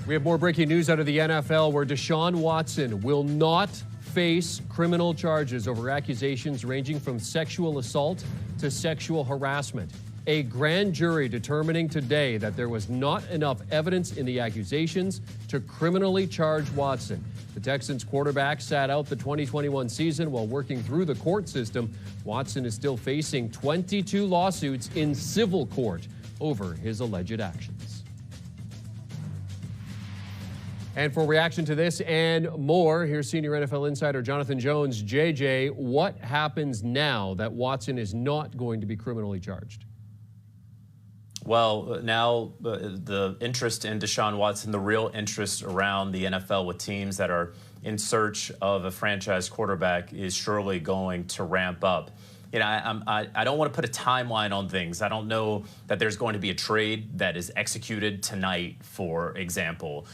We have more breaking news out of the NFL where Deshaun Watson will not face criminal charges over accusations ranging from sexual assault to sexual harassment. A grand jury determining today that there was not enough evidence in the accusations to criminally charge Watson. The Texans quarterback sat out the 2021 season while working through the court system. Watson is still facing 22 lawsuits in civil court over his alleged actions. And for reaction to this and more, here's senior NFL insider Jonathan Jones. JJ, what happens now that Watson is not going to be criminally charged? Well, now the interest in Deshaun Watson, the real interest around the NFL with teams that are in search of a franchise quarterback is surely going to ramp up. You know, I don't want to put a timeline on things. I don't know that there's going to be a trade that is executed tonight, for example,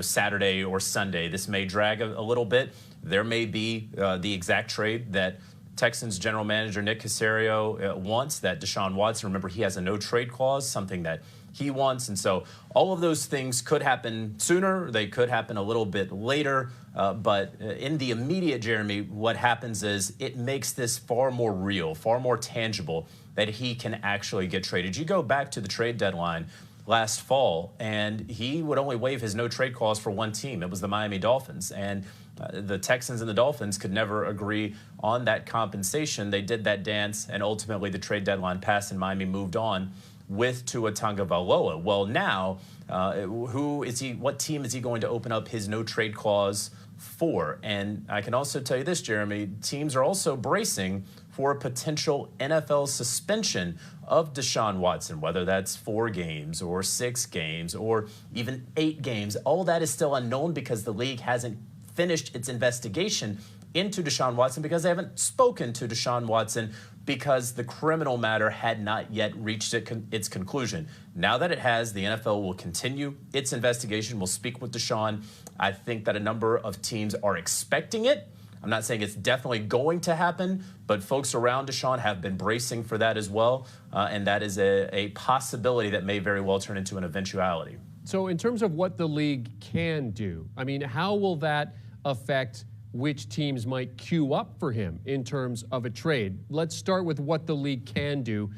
Saturday or Sunday. This may drag a little bit. There may be the exact trade that Texans general manager Nick Caserio wants, that Deshaun Watson, remember, he has a no-trade clause, something that he wants. And so all of those things could happen sooner. They could happen a little bit later. But in the immediate, Jeremy, what happens is it makes this far more real, far more tangible that he can actually get traded. You go back to the trade deadline last fall, and he would only waive his no-trade clause for one team. It was the Miami Dolphins. And the Texans and the Dolphins could never agree on that compensation. They did that dance, and ultimately the trade deadline passed, and Miami moved on with Tua Tagovailoa. Well, now, what team is he going to open up his no-trade clause for? And I can also tell you this, Jeremy, teams are also bracing for a potential NFL suspension of Deshaun Watson, whether that's 4 games or 6 games or even 8 games. All that is still unknown because the league hasn't finished its investigation into Deshaun Watson, because they haven't spoken to Deshaun Watson because the criminal matter had not yet reached its conclusion. Now that it has, the NFL will continue its investigation. We'll speak with Deshaun. I think that a number of teams are expecting it. I'm not saying it's definitely going to happen, but folks around Deshaun have been bracing for that as well, and that is a possibility that may very well turn into an eventuality. So in terms of what the league can do, I mean, how will that affect which teams might queue up for him in terms of a trade? Let's start with what the league can do.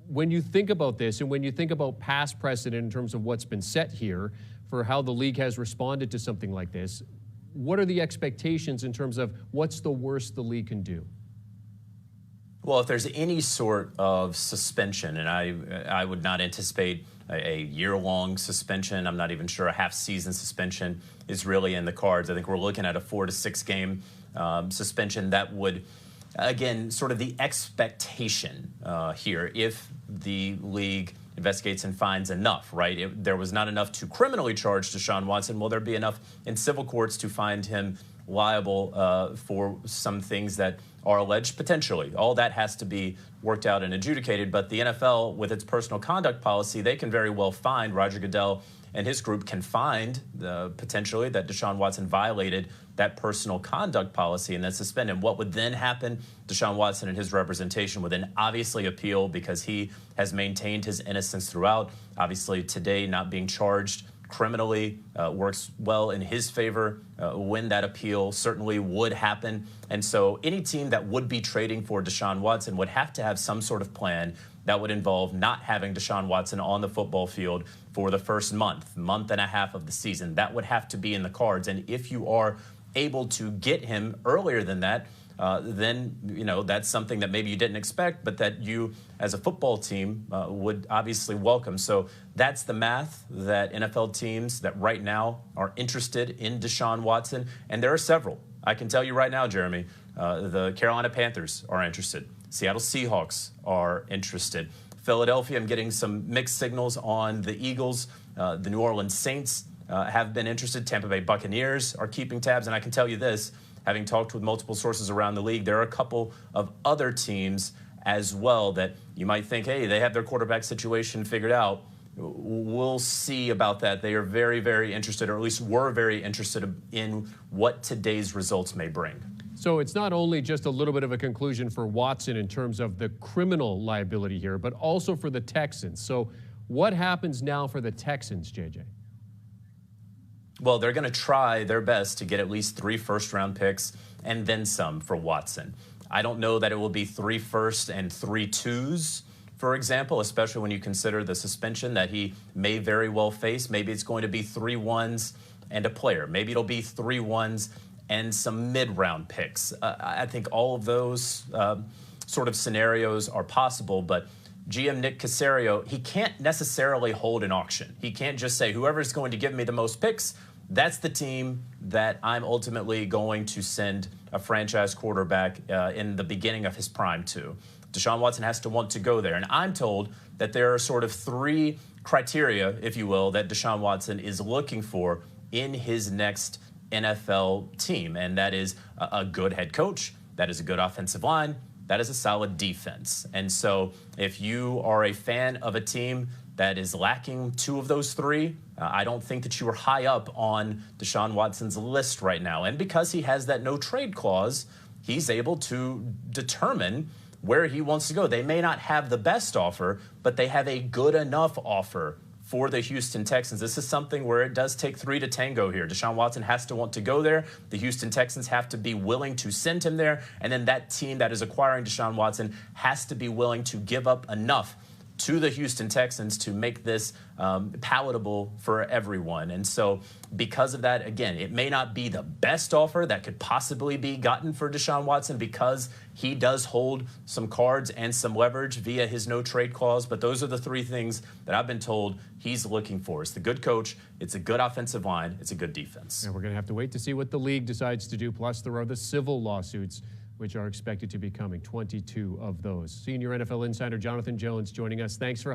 When you think about this and when you think about past precedent in terms of what's been set here for how the league has responded to something like this, what are the expectations in terms of what's the worst the league can do? Well, if there's any sort of suspension, and I would not anticipate a year-long suspension. I'm not even sure a half-season suspension is really in the cards. I think we're looking at a 4 to 6 game suspension. That would, again, sort of the expectation here, if the league investigates and finds enough, right? There was not enough to criminally charge Deshaun Watson. Will there be enough in civil courts to find him liable for some things that are alleged? Potentially. All that has to be worked out and adjudicated. But the NFL, with its personal conduct policy, they can very well find, Roger Goodell and his group can find potentially that Deshaun Watson violated that personal conduct policy and then suspend him. What would then happen? Deshaun Watson and his representation would then obviously appeal, because he has maintained his innocence throughout. Obviously, today not being charged criminally works well in his favor when that appeal certainly would happen. And so any team that would be trading for Deshaun Watson would have to have some sort of plan that would involve not having Deshaun Watson on the football field for the first month and a half of the season. That would have to be in the cards. And if you are able to get him earlier than that, then, that's something that maybe you didn't expect, but that you as a football team would obviously welcome. So that's the math that NFL teams that right now are interested in Deshaun Watson. And there are several. I can tell you right now, Jeremy, the Carolina Panthers are interested. Seattle Seahawks are interested. Philadelphia, I'm getting some mixed signals on the Eagles. The New Orleans Saints have been interested. Tampa Bay Buccaneers are keeping tabs. And I can tell you this, having talked with multiple sources around the league, there are a couple of other teams as well that you might think, hey, they have their quarterback situation figured out. We'll see about that. They are very, very interested, or at least were very interested in what today's results may bring. So it's not only just a little bit of a conclusion for Watson in terms of the criminal liability here, but also for the Texans. So what happens now for the Texans, JJ? Well, they're going to try their best to get at least 3 first-round picks and then some for Watson. I don't know that it will be 3 firsts and 3 twos, for example, especially when you consider the suspension that he may very well face. Maybe it's going to be 3 ones and a player. Maybe it'll be 3 ones and some mid-round picks. I think all of those sort of scenarios are possible, but GM Nick Caserio, he can't necessarily hold an auction. He can't just say, whoever's going to give me the most picks, that's the team that I'm ultimately going to send a franchise quarterback in the beginning of his prime to. Deshaun Watson has to want to go there. And I'm told that there are sort of 3 criteria, if you will, that Deshaun Watson is looking for in his next NFL team. And that is a good head coach, that is a good offensive line, that is a solid defense. And so if you are a fan of a team that is lacking 2 of those 3, I don't think that you are high up on Deshaun Watson's list right now. And because he has that no trade clause, he's able to determine where he wants to go. They may not have the best offer, but they have a good enough offer for the Houston Texans. This is something where it does take 3 to tango here. Deshaun Watson has to want to go there. The Houston Texans have to be willing to send him there. And then that team that is acquiring Deshaun Watson has to be willing to give up enough to the Houston Texans to make this palatable for everyone. And so because of that, again, it may not be the best offer that could possibly be gotten for Deshaun Watson because he does hold some cards and some leverage via his no trade clause. But those are the 3 things that I've been told he's looking for. It's the good coach, it's a good offensive line, it's a good defense. And we're going to have to wait to see what the league decides to do. Plus, there are the civil lawsuits, which are expected to be coming, 22 of those. Senior NFL insider Jonathan Jones joining us. Thanks for